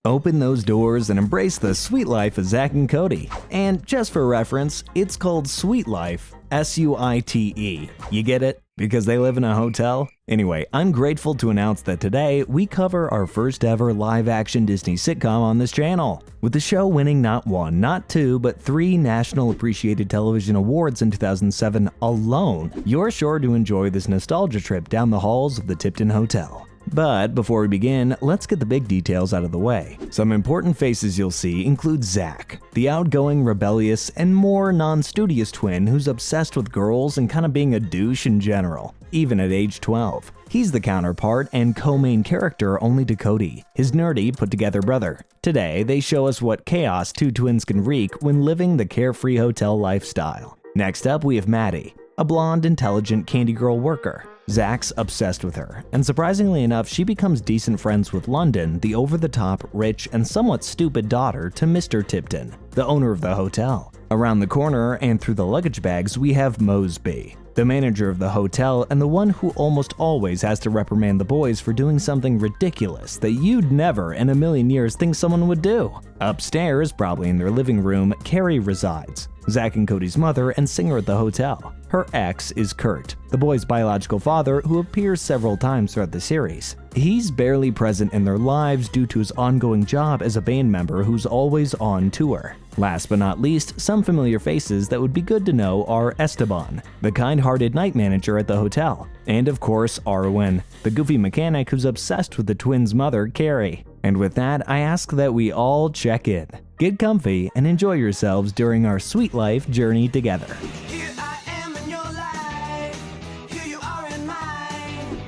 Open those doors and embrace the sweet life of Zack and Cody. And just for reference, it's called Sweet Life, S-U-I-T-E. You get it? Because they live in a hotel? Anyway, I'm grateful to announce that today we cover our first ever live-action Disney sitcom on this channel, with the show winning not one, not two, but 3 National Appreciated Television Awards in 2007 alone. You're sure to enjoy this nostalgia trip down the halls of the Tipton Hotel. But before we begin, let's get the big details out of the way. Some important faces you'll see include Zack, the outgoing, rebellious, and more non-studious twin who's obsessed with girls and kind of being a douche in general, even at age 12. He's the counterpart and co-main character only to Cody, his nerdy, put-together brother. Today, they show us what chaos 2 twins can wreak when living the carefree hotel lifestyle. Next up, we have Maddie, a blonde, intelligent candy girl worker. Zack's obsessed with her, and surprisingly enough, she becomes decent friends with London, the over-the-top, rich, and somewhat stupid daughter to Mr. Tipton, the owner of the hotel. Around the corner and through the luggage bags, we have Moseby, the manager of the hotel and the one who almost always has to reprimand the boys for doing something ridiculous that you'd never in a million years think someone would do. Upstairs, probably in their living room, Carrie resides, Zack and Cody's mother and singer at the hotel. Her ex is Kurt, the boy's biological father who appears several times throughout the series. He's barely present in their lives due to his ongoing job as a band member who's always on tour. Last but not least, some familiar faces that would be good to know are Esteban, the kind-hearted night manager at the hotel, and of course Arwen, the goofy mechanic who's obsessed with the twins' mother, Carrie. And with that, I ask that we all check in, get comfy, and enjoy yourselves during our sweet life journey together.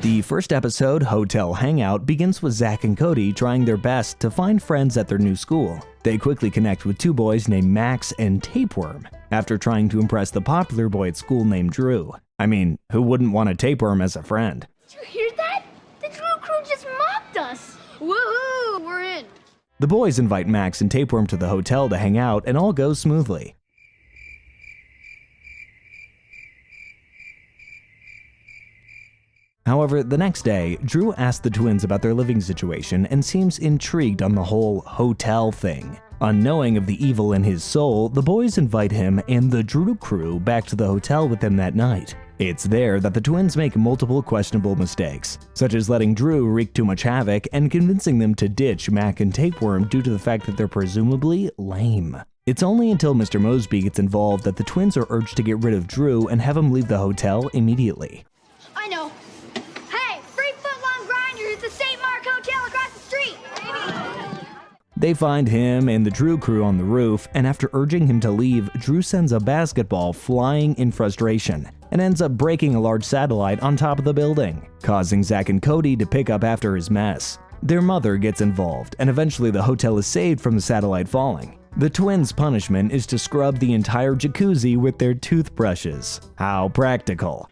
The first episode, Hotel Hangout, begins with Zack and Cody trying their best to find friends at their new school. They quickly connect with 2 boys named Max and Tapeworm, after trying to impress the popular boy at school named Drew. I mean, who wouldn't want a tapeworm as a friend? Did you hear that? The Drew crew just mocked us! Woohoo! We're in! The boys invite Max and Tapeworm to the hotel to hang out, and all goes smoothly. However, the next day, Drew asks the twins about their living situation and seems intrigued on the whole hotel thing. Unknowing of the evil in his soul, the boys invite him and the Drew crew back to the hotel with them that night. It's there that the twins make multiple questionable mistakes, such as letting Drew wreak too much havoc and convincing them to ditch Mac and Tapeworm due to the fact that they're presumably lame. It's only until Mr. Moseby gets involved that the twins are urged to get rid of Drew and have him leave the hotel immediately. I know. Hey, 3-foot-long grinders at the St. Mark Hotel across the street! They find him and the Drew crew on the roof, and after urging him to leave, Drew sends a basketball flying in frustration and ends up breaking a large satellite on top of the building, causing Zack and Cody to pick up after his mess. Their mother gets involved, and eventually the hotel is saved from the satellite falling. The twins' punishment is to scrub the entire jacuzzi with their toothbrushes. How practical.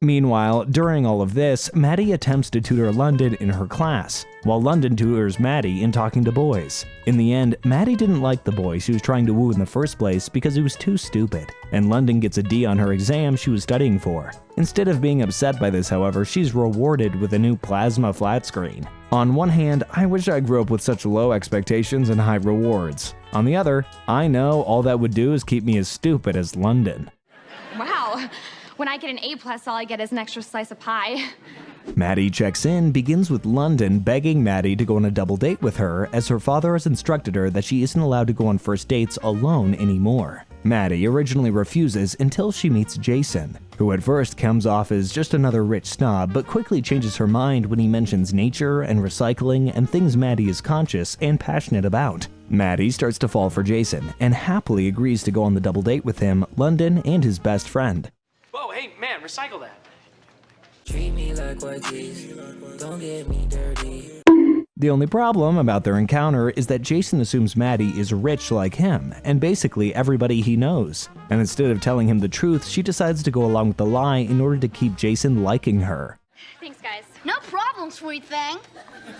Meanwhile, during all of this, Maddie attempts to tutor London in her class, while London tutors Maddie in talking to boys. In the end, Maddie didn't like the boy she was trying to woo in the first place because he was too stupid, and London gets a D on her exam she was studying for. Instead of being upset by this, however, she's rewarded with a new plasma flat screen. On one hand, I wish I grew up with such low expectations and high rewards. On the other, I know all that would do is keep me as stupid as London. Wow. When I get an A+, all I get is an extra slice of pie. Maddie checks in begins with London begging Maddie to go on a double date with her, as her father has instructed her that she isn't allowed to go on first dates alone anymore. Maddie originally refuses until she meets Jason, who at first comes off as just another rich snob, but quickly changes her mind when he mentions nature and recycling and things Maddie is conscious and passionate about. Maddie starts to fall for Jason and happily agrees to go on the double date with him, London, and his best friend. Whoa, hey, man, recycle that. Treat me like what these, don't get me dirty. The only problem about their encounter is that Jason assumes Maddie is rich like him, and basically everybody he knows. And instead of telling him the truth, she decides to go along with the lie in order to keep Jason liking her. Thanks, guys. No problem, sweet thing.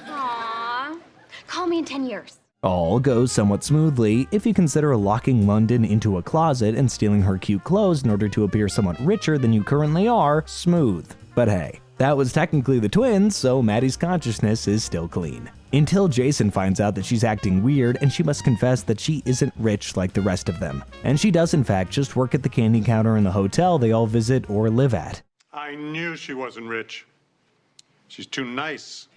Aww. Call me in 10 years. All goes somewhat smoothly if you consider locking London into a closet and stealing her cute clothes in order to appear somewhat richer than you currently are smooth. But hey, That was technically the twins, so Maddie's consciousness is still clean. Until Jason finds out that she's acting weird and she must confess that she isn't rich like the rest of them. And she does in fact just work at the candy counter in the hotel they all visit or live at. I knew she wasn't rich. She's too nice.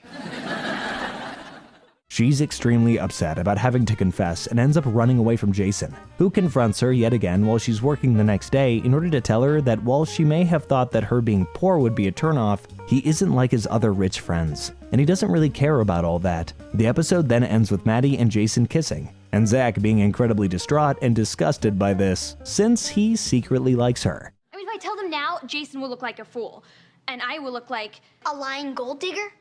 She's extremely upset about having to confess and ends up running away from Jason, who confronts her yet again while she's working the next day in order to tell her that while she may have thought that her being poor would be a turnoff, he isn't like his other rich friends, and he doesn't really care about all that. The episode then ends with Maddie and Jason kissing, and Zack being incredibly distraught and disgusted by this, since he secretly likes her. I mean, if I tell them now, Jason will look like a fool, and I will look like A lying gold digger?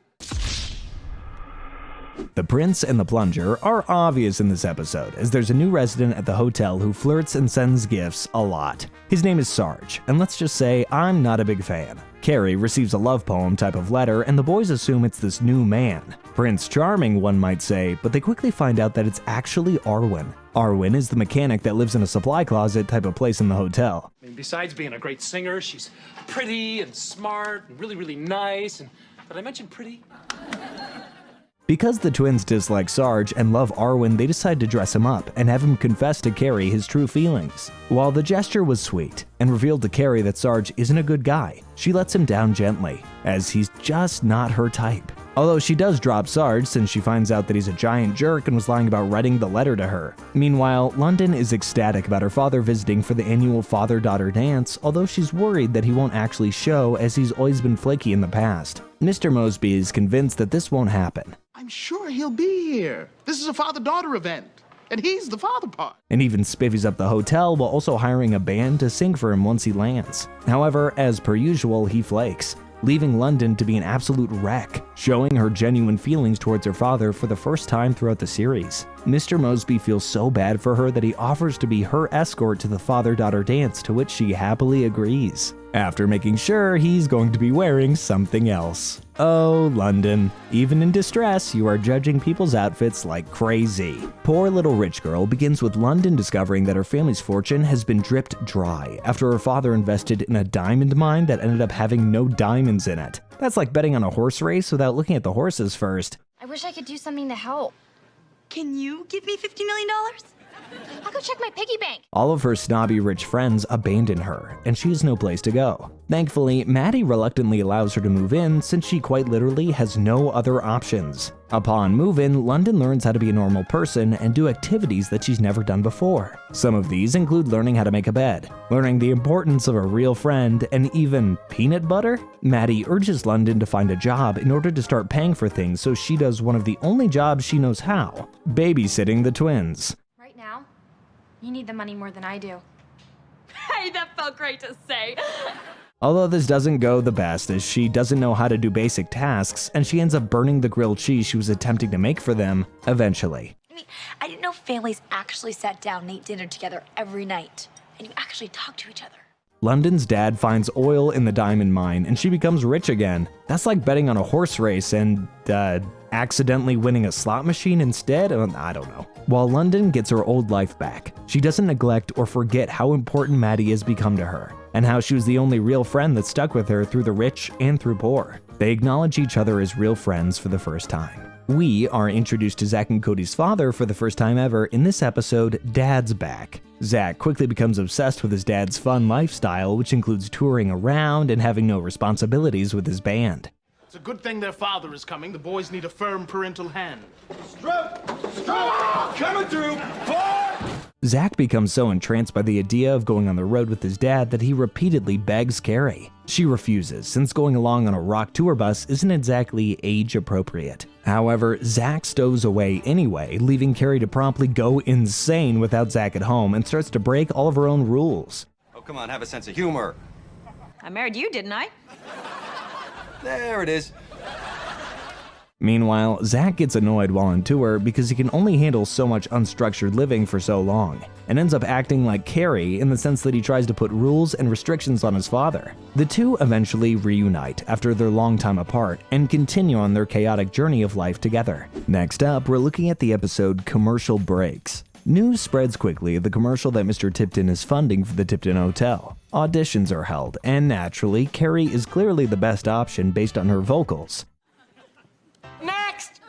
The prince and the plunger are obvious in this episode, as there's a new resident at the hotel who flirts and sends gifts a lot. His name is Sarge, and let's just say I'm not a big fan. Carrie receives a love poem type of letter, and the boys assume it's this new man. Prince Charming, one might say, but they quickly find out that it's actually Arwen. Arwen is the mechanic that lives in a supply closet type of place in the hotel. I mean, besides being a great singer, she's pretty and smart and really, really nice. And did I mention pretty? Because the twins dislike Sarge and love Arwen, they decide to dress him up and have him confess to Carrie his true feelings. While the gesture was sweet and revealed to Carrie that Sarge isn't a good guy, she lets him down gently, as he's just not her type. Although she does drop Sarge since she finds out that he's a giant jerk and was lying about writing the letter to her. Meanwhile, London is ecstatic about her father visiting for the annual father-daughter dance, although she's worried that he won't actually show as he's always been flaky in the past. Mr. Moseby is convinced that this won't happen. I'm sure he'll be here. This is a father-daughter event, and he's the father part. And even spivvies up the hotel while also hiring a band to sing for him once he lands. However, as per usual, he flakes, leaving London to be an absolute wreck, showing her genuine feelings towards her father for the first time throughout the series. Mr. Moseby feels so bad for her that he offers to be her escort to the father-daughter dance, to which she happily agrees, after making sure he's going to be wearing something else. Oh, London. Even in distress, you are judging people's outfits like crazy. Poor little rich girl begins with London discovering that her family's fortune has been dripped dry after her father invested in a diamond mine that ended up having no diamonds in it. That's like betting on a horse race without looking at the horses first. I wish I could do something to help. Can you give me $50 million? I'll go check my piggy bank. All of her snobby rich friends abandon her, and she has no place to go. Thankfully, Maddie reluctantly allows her to move in since she quite literally has no other options. Upon move-in, London learns how to be a normal person and do activities that she's never done before. Some of these include learning how to make a bed, learning the importance of a real friend, and even peanut butter. Maddie urges London to find a job in order to start paying for things, so she does one of the only jobs she knows how: babysitting the twins. Right now, you need the money more than I do. Hey, that felt great to say. Although this doesn't go the best, as she doesn't know how to do basic tasks, and she ends up burning the grilled cheese she was attempting to make for them eventually. I didn't know families actually sat down and ate dinner together every night, and you actually talked to each other. London's dad finds oil in the diamond mine, and she becomes rich again. That's like betting on a horse race and, accidentally winning a slot machine instead? I don't know. While London gets her old life back, she doesn't neglect or forget how important Maddie has become to her, and how she was the only real friend that stuck with her through the rich and through poor. They acknowledge each other as real friends for the first time. We are introduced to Zack and Cody's father for the first time ever in this episode, Dad's Back. Zack quickly becomes obsessed with his dad's fun lifestyle, which includes touring around and having no responsibilities with his band. It's a good thing their father is coming. The boys need a firm parental hand. Coming through! Zack becomes so entranced by the idea of going on the road with his dad that he repeatedly begs Carrie. She refuses, since going along on a rock tour bus isn't exactly age appropriate. However, Zack stows away anyway, leaving Carrie to promptly go insane without Zack at home and starts to break all of her own rules. Oh, come on, have a sense of humor. I married you, didn't I? There it is. Meanwhile, Zack gets annoyed while on tour because he can only handle so much unstructured living for so long, and ends up acting like Carrie in the sense that he tries to put rules and restrictions on his father. The two eventually reunite after their long time apart and continue on their chaotic journey of life together. Next up, we're looking at the episode Commercial Breaks. News spreads quickly of the commercial that Mr. Tipton is funding for the Tipton Hotel. Auditions are held, and naturally, Carrie is clearly the best option based on her vocals. Next!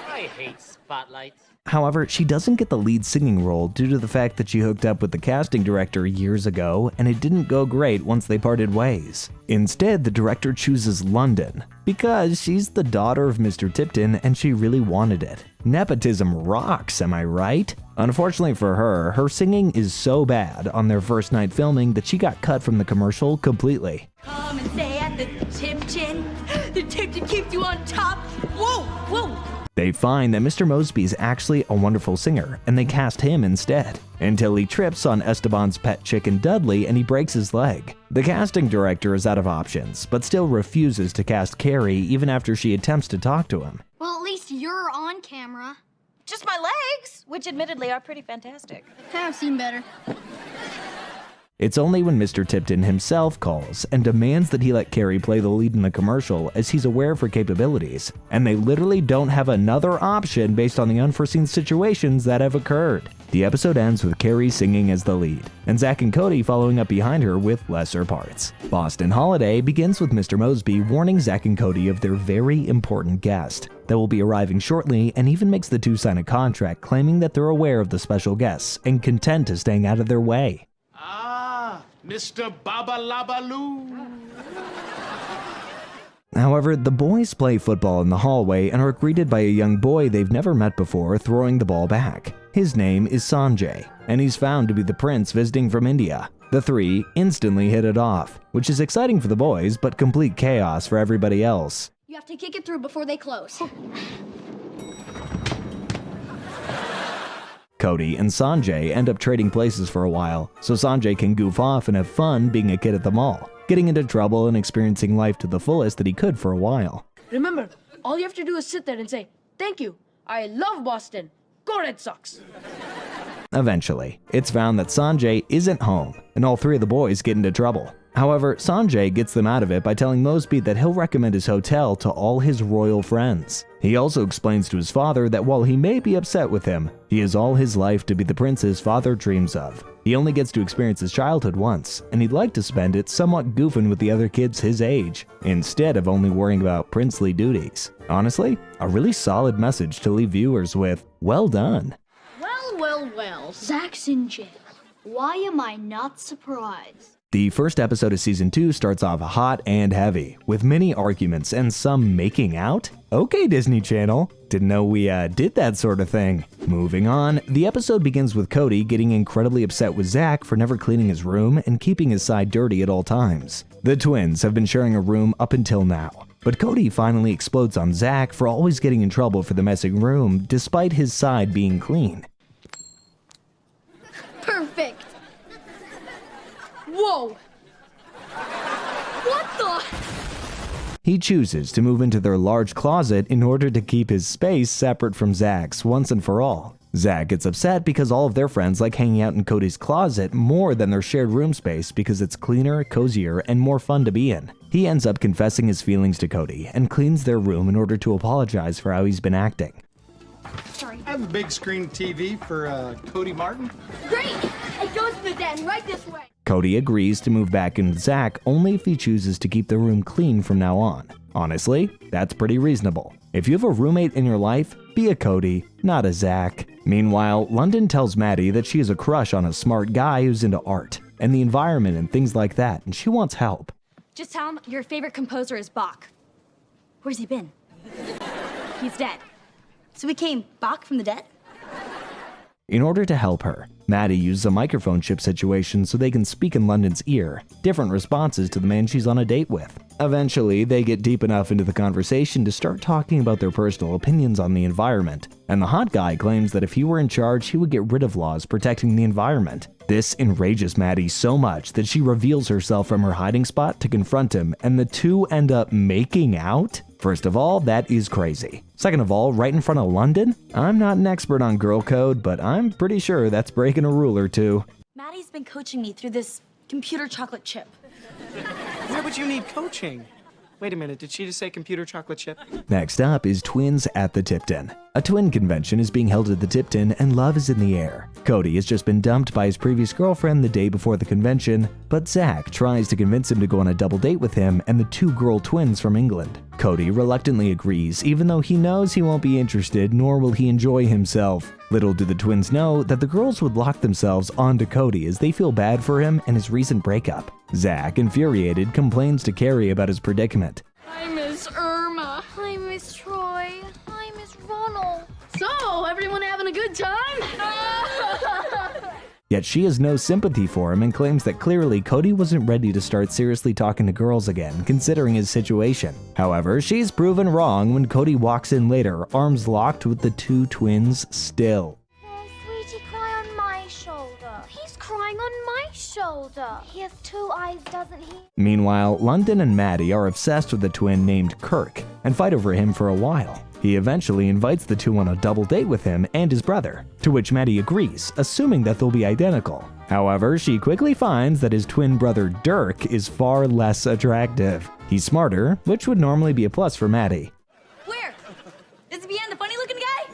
I hate spotlights. However, she doesn't get the lead singing role due to the fact that she hooked up with the casting director years ago and it didn't go great once they parted ways. Instead, the director chooses London because she's the daughter of Mr. Tipton and she really wanted it. Nepotism rocks, am I right? Unfortunately for her, her singing is so bad on their first night filming that she got cut from the commercial completely. Come and stay at the Tipton. The Tipton keeps you on top. Whoa, whoa. They find that Mr. Moseby is actually a wonderful singer, and they cast him instead, until he trips on Esteban's pet chicken Dudley and he breaks his leg. The casting director is out of options, but still refuses to cast Carrie even after she attempts to talk to him. Well, at least you're on camera. Just my legs, which admittedly are pretty fantastic. I've seen better. It's only when Mr. Tipton himself calls and demands that he let Carrie play the lead in the commercial as he's aware of her capabilities, and they literally don't have another option based on the unforeseen situations that have occurred. The episode ends with Carrie singing as the lead, and Zack and Cody following up behind her with lesser parts. Boston Holiday begins with Mr. Moseby warning Zack and Cody of their very important guest that will be arriving shortly, and even makes the two sign a contract claiming that they're aware of the special guests and content to staying out of their way. Mr. Baba-Laba-Loo. However, the boys play football in the hallway and are greeted by a young boy they've never met before throwing the ball back. His name is Sanjay, and he's found to be the prince visiting from India. The three instantly hit it off, which is exciting for the boys, but complete chaos for everybody else. You have to kick it through before they close. Cody and Sanjay end up trading places for a while, so Sanjay can goof off and have fun being a kid at the mall, getting into trouble and experiencing life to the fullest that he could for a while. Remember, all you have to do is sit there and say, "Thank you, I love Boston, go Red Sox." Eventually, it's found that Sanjay isn't home, and all three of the boys get into trouble. However, Sanjay gets them out of it by telling Moseby that he'll recommend his hotel to all his royal friends. He also explains to his father that while he may be upset with him, he has all his life to be the prince his father dreams of. He only gets to experience his childhood once, and he'd like to spend it somewhat goofing with the other kids his age, instead of only worrying about princely duties. Honestly, a really solid message to leave viewers with. Well done. Well, Zack's in jail. Why am I not surprised? The first episode of Season 2 starts off hot and heavy, with many arguments and some making out? Okay, Disney Channel. Didn't know we did that sort of thing. Moving on, the episode begins with Cody getting incredibly upset with Zack for never cleaning his room and keeping his side dirty at all times. The twins have been sharing a room up until now, but Cody finally explodes on Zack for always getting in trouble for the messy room despite his side being clean. Perfect. Whoa! What the? He chooses to move into their large closet in order to keep his space separate from Zack's once and for all. Zack gets upset because all of their friends like hanging out in Cody's closet more than their shared room space because it's cleaner, cozier, and more fun to be in. He ends up confessing his feelings to Cody and cleans their room in order to apologize for how he's been acting. Sorry. I have a big screen TV for Cody Martin. Great! It goes to the den right this way. Cody agrees to move back in with Zack only if he chooses to keep the room clean from now on. Honestly, that's pretty reasonable. If you have a roommate in your life, be a Cody, not a Zack. Meanwhile, London tells Maddie that she has a crush on a smart guy who's into art and the environment and things like that, and she wants help. Just tell him your favorite composer is Bach. Where's he been? He's dead. So we came back from the dead? In order to help her, Maddie uses a microphone chip situation so they can speak in London's ear, different responses to the man she's on a date with. Eventually, they get deep enough into the conversation to start talking about their personal opinions on the environment, and the hot guy claims that if he were in charge, he would get rid of laws protecting the environment. This enrages Maddie so much that she reveals herself from her hiding spot to confront him, and the two end up making out? First of all, that is crazy. Second of all, right in front of London? I'm not an expert on girl code, but I'm pretty sure that's breaking a rule or two. Maddie's been coaching me through this computer chocolate chip. Why would you need coaching? Wait a minute, did she just say computer chocolate chip? Next up is Twins at the Tipton. A twin convention is being held at the Tipton and love is in the air. Cody has just been dumped by his previous girlfriend the day before the convention, but Zack tries to convince him to go on a double date with him and the two girl twins from England. Cody reluctantly agrees, even though he knows he won't be interested nor will he enjoy himself. Little do the twins know that the girls would lock themselves onto Cody as they feel bad for him and his recent breakup. Zack, infuriated, complains to Carrie about his predicament. I miss Irma. I miss Troy. I miss Ronald. So, everyone having a good time? Yet she has no sympathy for him and claims that clearly Cody wasn't ready to start seriously talking to girls again, considering his situation. However, she's proven wrong when Cody walks in later, arms locked with the two twins still. Oh, sweetie, cry on my shoulder. He's crying on my shoulder. He has two eyes, doesn't he? Meanwhile, London and Maddie are obsessed with a twin named Kirk and fight over him for a while. He eventually invites the two on a double date with him and his brother, to which Maddie agrees, assuming that they'll be identical. However, she quickly finds that his twin brother Dirk is far less attractive. He's smarter, which would normally be a plus for Maddie. Where? Is it beyond the funny-looking guy?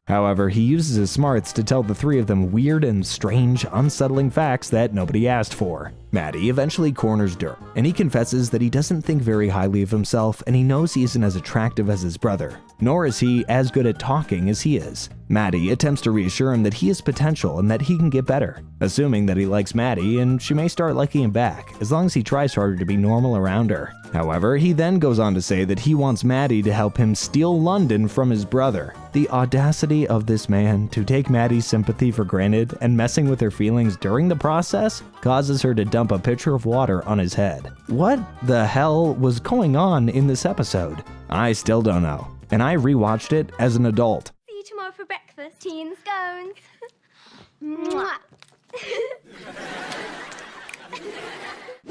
However, he uses his smarts to tell the three of them weird and strange, unsettling facts that nobody asked for. Maddie eventually corners Dirk, and he confesses that he doesn't think very highly of himself and he knows he isn't as attractive as his brother, nor is he as good at talking as he is. Maddie attempts to reassure him that he has potential and that he can get better, assuming that he likes Maddie and she may start liking him back, as long as he tries harder to be normal around her. However, he then goes on to say that he wants Maddie to help him steal London from his brother. The audacity of this man to take Maddie's sympathy for granted and messing with her feelings during the process causes her to dump a pitcher of water on his head. What the hell was going on in this episode? I still don't know, and I rewatched it as an adult. See you tomorrow for breakfast. Tea and scones. Mwah.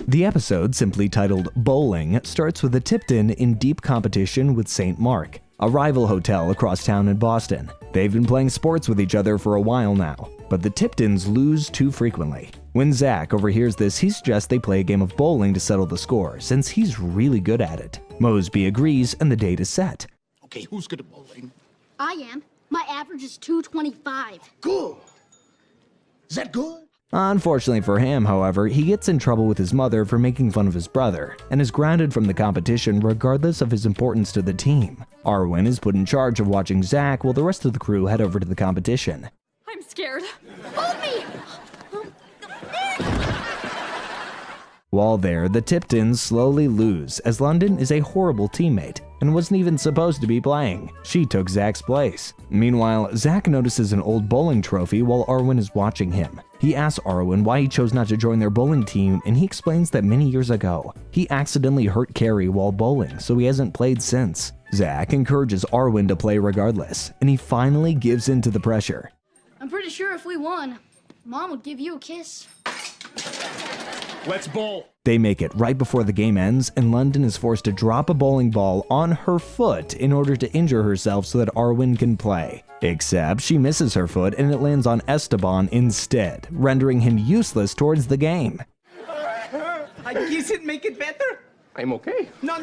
The episode, simply titled Bowling, starts with the Tipton in deep competition with St. Mark, a rival hotel across town in Boston. They've been playing sports with each other for a while now, but the Tiptons lose too frequently. When Zack overhears this, he suggests they play a game of bowling to settle the score, since he's really good at it. Moseby agrees and the date is set. Okay, who's good at bowling? I am. My average is 225. Good. Is that good? Unfortunately for him, however, he gets in trouble with his mother for making fun of his brother, and is grounded from the competition regardless of his importance to the team. Arwen is put in charge of watching Zack while the rest of the crew head over to the competition. I'm scared. Hold me! While there, the Tiptons slowly lose, as London is a horrible teammate and wasn't even supposed to be playing. She took Zack's place. Meanwhile, Zack notices an old bowling trophy while Arwen is watching him. He asks Arwen why he chose not to join their bowling team, and he explains that many years ago, he accidentally hurt Carrie while bowling, so he hasn't played since. Zack encourages Arwen to play regardless, and he finally gives in to the pressure. I'm pretty sure if we won, Mom would give you a kiss. Let's bowl. They make it right before the game ends, and London is forced to drop a bowling ball on her foot in order to injure herself so that Arwen can play. Except she misses her foot and it lands on Esteban instead, rendering him useless towards the game. I guess it make it better. I'm okay. No.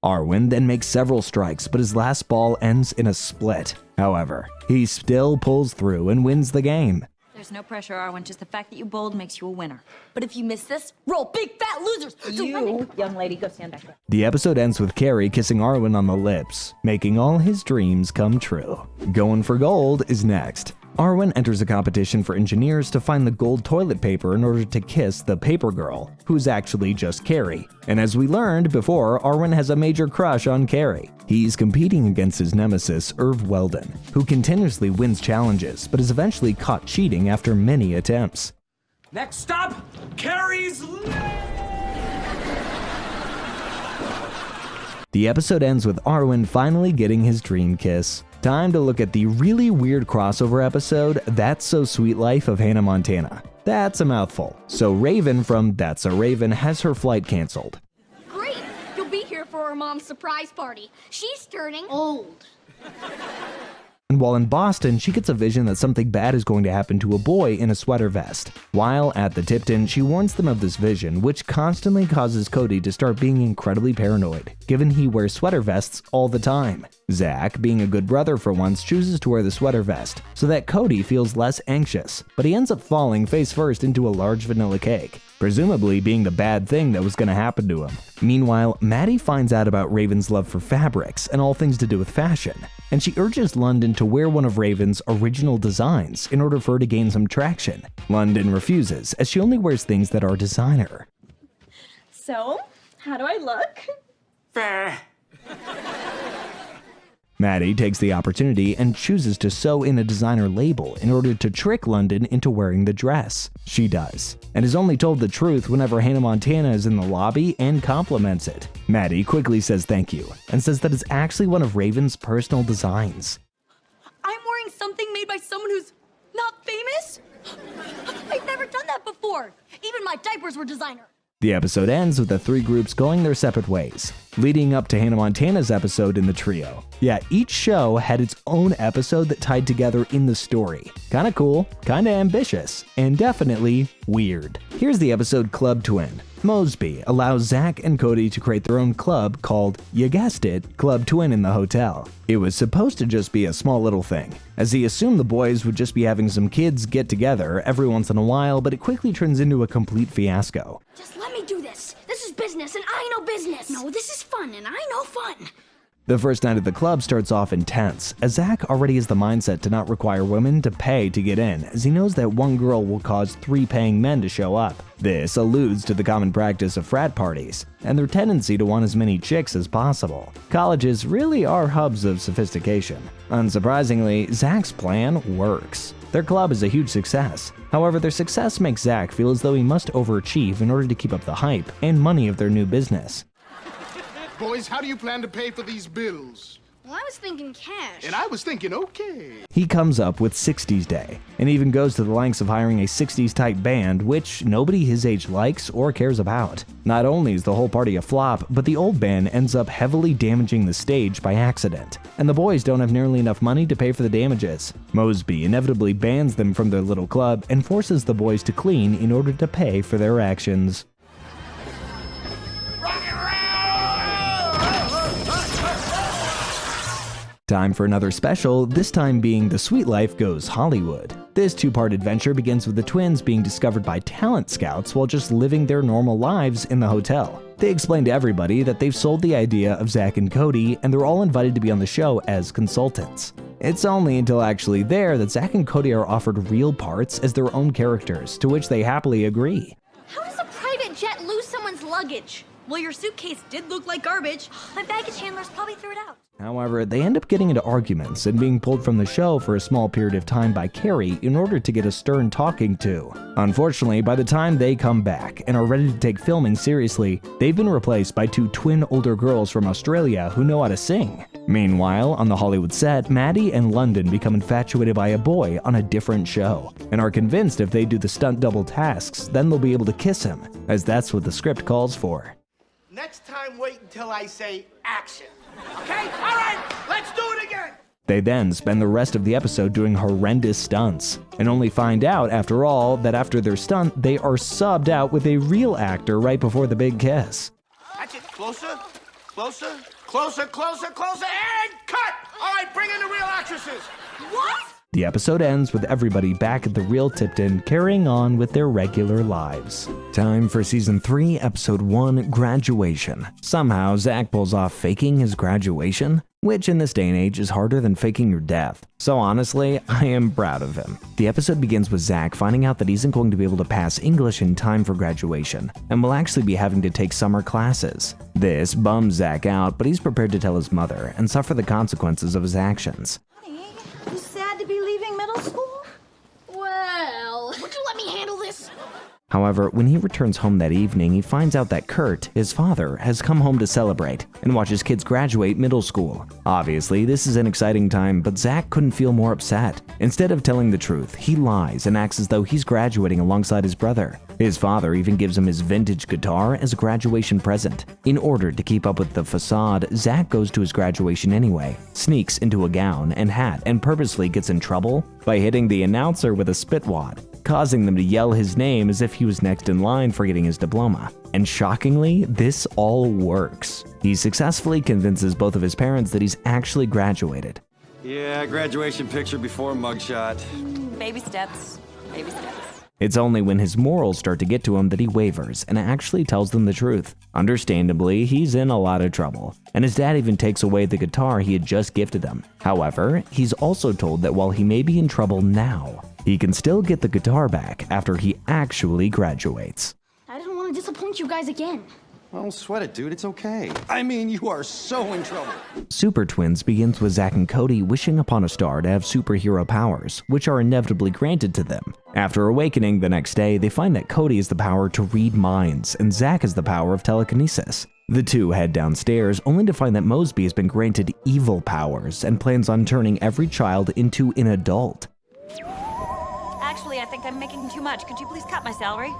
Arwen then makes several strikes, but his last ball ends in a split. However, he still pulls through and wins the game. There's no pressure, Arwen. Just the fact that you bowled makes you a winner. But if you miss this, we're all big fat losers. So you, young lady, go stand back there. The episode ends with Carrie kissing Arwen on the lips, making all his dreams come true. Going for Gold is next. Arwen enters a competition for engineers to find the gold toilet paper in order to kiss the paper girl, who's actually just Carrie. And as we learned before, Arwen has a major crush on Carrie. He's competing against his nemesis, Irv Weldon, who continuously wins challenges, but is eventually caught cheating after many attempts. Next stop, Carrie's. The episode ends with Arwen finally getting his dream kiss. Time to look at the really weird crossover episode, That's So Sweet Life of Hannah Montana. That's a mouthful. So Raven from That's a Raven has her flight canceled. Great! You'll be here for her mom's surprise party. She's turning old. And while in Boston, she gets a vision that something bad is going to happen to a boy in a sweater vest. While at the Tipton, she warns them of this vision, which constantly causes Cody to start being incredibly paranoid, given he wears sweater vests all the time. Zack, being a good brother for once, chooses to wear the sweater vest so that Cody feels less anxious, but he ends up falling face first into a large vanilla cake, presumably being the bad thing that was going to happen to him. Meanwhile, Maddie finds out about Raven's love for fabrics and all things to do with fashion, and she urges London to wear one of Raven's original designs in order for her to gain some traction. London refuses, as she only wears things that are designer. So, how do I look? Fair. Maddie takes the opportunity and chooses to sew in a designer label in order to trick London into wearing the dress. She does, and is only told the truth whenever Hannah Montana is in the lobby and compliments it. Maddie quickly says thank you, and says that it's actually one of Raven's personal designs. I'm wearing something made by someone who's not famous? I've never done that before. Even my diapers were designer. The episode ends with the three groups going their separate ways, leading up to Hannah Montana's episode in the trio. Yeah, each show had its own episode that tied together in the story. Kinda cool, kinda ambitious, and definitely weird. Here's the episode Club Twin. Moseby allows Zack and Cody to create their own club called, you guessed it, Club Twin in the hotel. It was supposed to just be a small little thing, as he assumed the boys would just be having some kids get together every once in a while, but it quickly turns into a complete fiasco. Just let me do this. This is business and I know business. No, this is fun and I know fun. The first night of the club starts off intense, as Zack already has the mindset to not require women to pay to get in, as he knows that one girl will cause 3 paying men to show up. This alludes to the common practice of frat parties, and their tendency to want as many chicks as possible. Colleges really are hubs of sophistication. Unsurprisingly, Zack's plan works. Their club is a huge success. However, their success makes Zack feel as though he must overachieve in order to keep up the hype and money of their new business. Boys, how do you plan to pay for these bills? Well, I was thinking cash. And I was thinking, okay. He comes up with 60s Day, and even goes to the lengths of hiring a 60s type band, which nobody his age likes or cares about. Not only is the whole party a flop, but the old band ends up heavily damaging the stage by accident, and the boys don't have nearly enough money to pay for the damages. Moseby inevitably bans them from their little club and forces the boys to clean in order to pay for their actions. Time for another special, this time being The Sweet Life Goes Hollywood. This 2-part adventure begins with the twins being discovered by talent scouts while just living their normal lives in the hotel. They explain to everybody that they've sold the idea of Zack and Cody, and they're all invited to be on the show as consultants. It's only until actually there that Zack and Cody are offered real parts as their own characters, to which they happily agree. How does a private jet lose someone's luggage? Well, your suitcase did look like garbage. My baggage handlers probably threw it out. However, they end up getting into arguments and being pulled from the show for a small period of time by Carrie in order to get a stern talking to. Unfortunately, by the time they come back and are ready to take filming seriously, they've been replaced by 2 twin older girls from Australia who know how to sing. Meanwhile, on the Hollywood set, Maddie and London become infatuated by a boy on a different show, and are convinced if they do the stunt double tasks, then they'll be able to kiss him, as that's what the script calls for. Next time, wait until I say action. Okay? All right, let's do it again. They then spend the rest of the episode doing horrendous stunts, and only find out, after all, that after their stunt, they are subbed out with a real actor right before the big kiss. That's it. Closer, closer, closer, closer, closer, and cut! All right, bring in the real actresses. What? The episode ends with everybody back at the real Tipton carrying on with their regular lives. Time for Season 3, Episode 1, Graduation. Somehow, Zack pulls off faking his graduation, which in this day and age is harder than faking your death. So honestly, I am proud of him. The episode begins with Zack finding out that he isn't going to be able to pass English in time for graduation, and will actually be having to take summer classes. This bums Zack out, but he's prepared to tell his mother and suffer the consequences of his actions. You sad to be leaving middle school? Well, would you let me handle this? However, when he returns home that evening, he finds out that Kurt, his father, has come home to celebrate and watch his kids graduate middle school. Obviously, this is an exciting time, but Zack couldn't feel more upset. Instead of telling the truth, he lies and acts as though he's graduating alongside his brother. His father even gives him his vintage guitar as a graduation present. In order to keep up with the facade, Zack goes to his graduation anyway, sneaks into a gown and hat, and purposely gets in trouble by hitting the announcer with a spit wad, causing them to yell his name as if he was next in line for getting his diploma. And shockingly, this all works. He successfully convinces both of his parents that he's actually graduated. Yeah, graduation picture before mugshot. Baby steps. Baby steps. It's only when his morals start to get to him that he wavers and actually tells them the truth. Understandably, he's in a lot of trouble, and his dad even takes away the guitar he had just gifted him. However, he's also told that while he may be in trouble now, he can still get the guitar back after he actually graduates. I didn't want to disappoint you guys again. Don't sweat it, dude. It's okay. I mean, you are so in trouble. Super Twins begins with Zack and Cody wishing upon a star to have superhero powers, which are inevitably granted to them. After awakening the next day, they find that Cody has the power to read minds, and Zack has the power of telekinesis. The two head downstairs, only to find that Moseby has been granted evil powers and plans on turning every child into an adult. Actually, I think I'm making too much. Could you please cut my salary?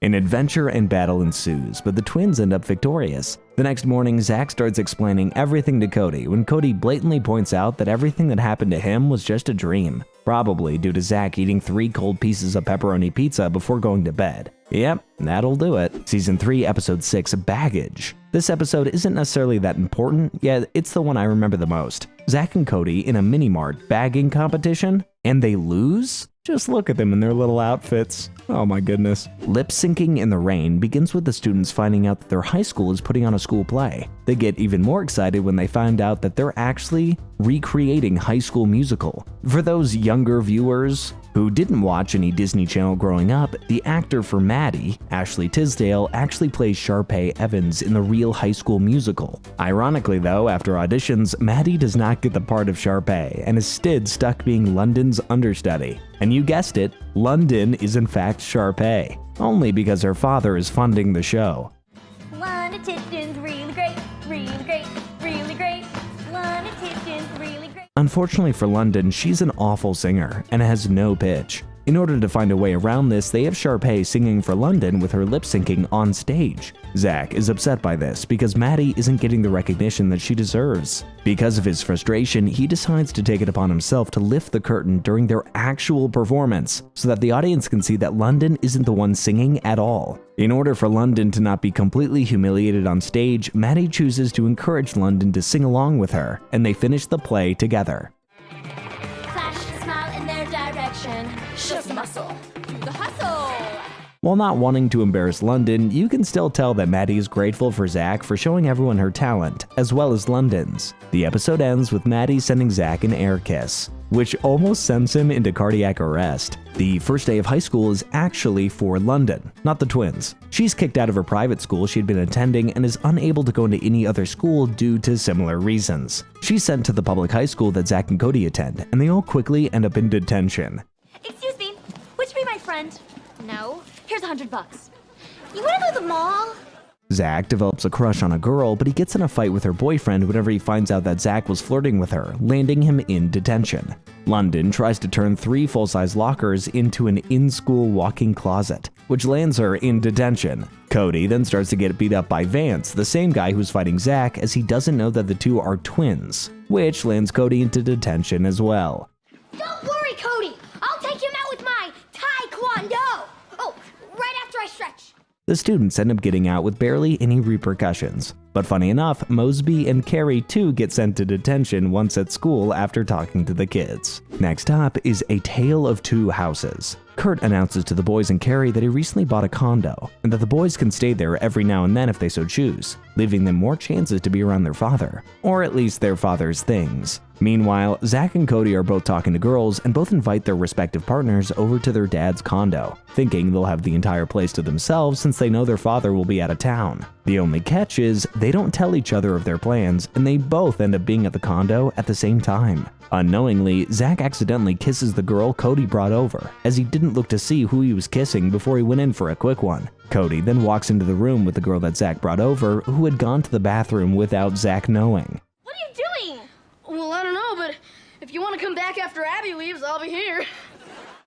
An adventure and battle ensues, but the twins end up victorious. The next morning, Zack starts explaining everything to Cody when Cody blatantly points out that everything that happened to him was just a dream, probably due to Zack eating 3 cold pieces of pepperoni pizza before going to bed. Yep, that'll do it. Season 3, Episode 6, Baggage. This episode isn't necessarily that important, yet it's the one I remember the most. Zack and Cody in a mini-mart bagging competition, and they lose? Just look at them in their little outfits. Oh my goodness. Lip syncing in the rain begins with the students finding out that their high school is putting on a school play. They get even more excited when they find out that they're actually recreating High School Musical. For those younger viewers who didn't watch any Disney Channel growing up, the actor for Maddie, Ashley Tisdale, actually plays Sharpay Evans in the real High School Musical. Ironically though, after auditions, Maddie does not get the part of Sharpay and is instead stuck being London's understudy. And you guessed it, London is in fact Sharpay, only because her father is funding the show. London Tipton's really great, really great, really great. London Tipton's really great. Unfortunately for London, she's an awful singer and has no pitch. In order to find a way around this, they have Sharpay singing for London with her lip syncing on stage. Zack is upset by this because Maddie isn't getting the recognition that she deserves. Because of his frustration, he decides to take it upon himself to lift the curtain during their actual performance so that the audience can see that London isn't the one singing at all. In order for London to not be completely humiliated on stage, Maddie chooses to encourage London to sing along with her, and they finish the play together. Show some muscle. Do the hustle. While not wanting to embarrass London, you can still tell that Maddie is grateful for Zack for showing everyone her talent, as well as London's. The episode ends with Maddie sending Zack an air kiss, which almost sends him into cardiac arrest. The first day of high school is actually for London, not the twins. She's kicked out of her private school she had been attending and is unable to go into any other school due to similar reasons. She's sent to the public high school that Zack and Cody attend, and they all quickly end up in detention. Excuse me, would you be my friend? No. Here's $100. You wanna go to the mall? Zack develops a crush on a girl, but he gets in a fight with her boyfriend whenever he finds out that Zack was flirting with her, landing him in detention. London tries to turn 3 full-size lockers into an in-school walk-in closet, which lands her in detention. Cody then starts to get beat up by Vance, the same guy who's fighting Zack, as he doesn't know that the two are twins, which lands Cody into detention as well. Don't worry, Cody. I'll take him out with my taekwondo. Oh, right after I stretch. The students end up getting out with barely any repercussions. But funny enough, Moseby and Carrie too get sent to detention once at school after talking to the kids. Next up is A Tale of Two Houses. Kurt announces to the boys and Carrie that he recently bought a condo, and that the boys can stay there every now and then if they so choose, leaving them more chances to be around their father, or at least their father's things. Meanwhile, Zack and Cody are both talking to girls and both invite their respective partners over to their dad's condo, thinking they'll have the entire place to themselves since they know their father will be out of town. The only catch is they don't tell each other of their plans, and they both end up being at the condo at the same time. Unknowingly, Zack accidentally kisses the girl Cody brought over, as he didn't didn't look to see who he was kissing before he went in for a quick one. Cody then walks into the room with the girl that Zack brought over, who had gone to the bathroom without Zack knowing. What are you doing? Well, I don't know, but if you want to come back after Abby leaves, I'll be here.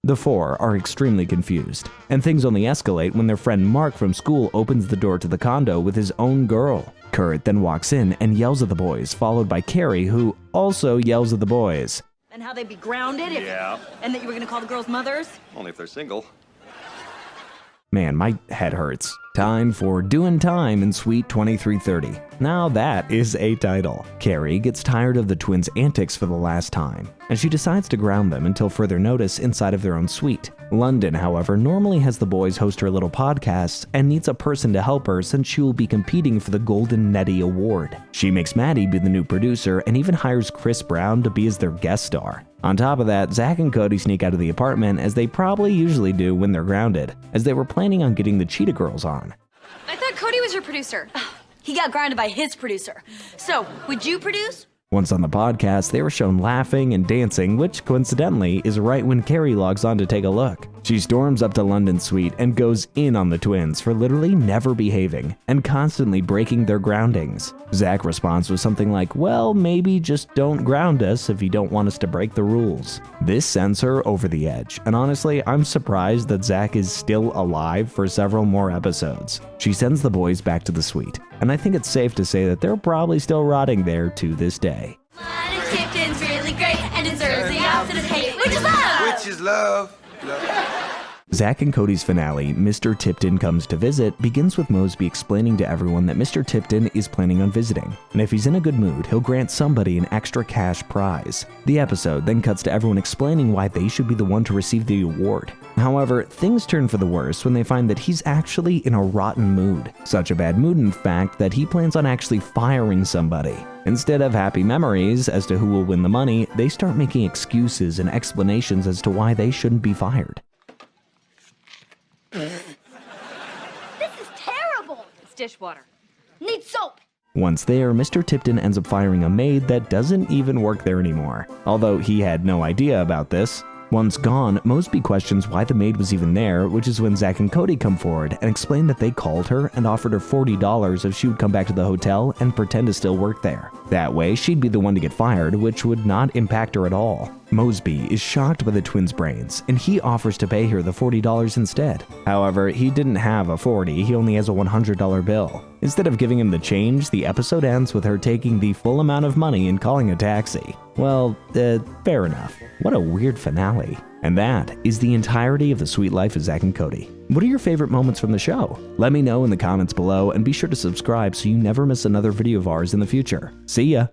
The four are extremely confused, and things only escalate when their friend Mark from school opens the door to the condo with his own girl. Kurt then walks in and yells at the boys, followed by Carrie, who also yells at the boys. And how they'd be grounded if... Yeah. And that you were gonna call the girls mothers? Only if they're single. Man, my head hurts. Time for Doing Time in Suite 2330. Now that is a title. Carrie gets tired of the twins' antics for the last time, and she decides to ground them until further notice inside of their own suite. London, however, normally has the boys host her little podcast and needs a person to help her since she will be competing for the Golden Nettie Award. She makes Maddie be the new producer and even hires Chris Brown to be as their guest star. On top of that, Zack and Cody sneak out of the apartment as they probably usually do when they're grounded, as they were planning on getting the Cheetah Girls on. I thought Cody was your producer. He got grounded by his producer. So, would you produce? Once on the podcast, they were shown laughing and dancing, which coincidentally is right when Carrie logs on to take a look. She storms up to London's suite and goes in on the twins for literally never behaving and constantly breaking their groundings. Zack responds with something like, well, maybe just don't ground us if you don't want us to break the rules. This sends her over the edge, and honestly, I'm surprised that Zack is still alive for several more episodes. She sends the boys back to the suite, and I think it's safe to say that they're probably still rotting there to this day. London Tipton's really great and deserves the opposite of hate, which is love! Which is love. Zack and Cody's finale, Mr. Tipton Comes to Visit, begins with Moseby explaining to everyone that Mr. Tipton is planning on visiting, and if he's in a good mood, he'll grant somebody an extra cash prize. The episode then cuts to everyone explaining why they should be the one to receive the award. However, things turn for the worse when they find that he's actually in a rotten mood. Such a bad mood, in fact, that he plans on actually firing somebody. Instead of happy memories as to who will win the money, they start making excuses and explanations as to why they shouldn't be fired. This is terrible! It's dishwater. Need soap! Once there, Mr. Tipton ends up firing a maid that doesn't even work there anymore, although he had no idea about this. Once gone, Moseby questions why the maid was even there, which is when Zack and Cody come forward and explain that they called her and offered her $40 if she would come back to the hotel and pretend to still work there. That way, she'd be the one to get fired, which would not impact her at all. Moseby is shocked by the twins' brains, and he offers to pay her the $40 instead. However, he didn't have a $40, he only has a $100 bill. Instead of giving him the change, the episode ends with her taking the full amount of money and calling a taxi. Well, fair enough. What a weird finale. And that is the entirety of the sweet life of Zack and Cody. What are your favorite moments from the show? Let me know in the comments below, and be sure to subscribe so you never miss another video of ours in the future. See ya!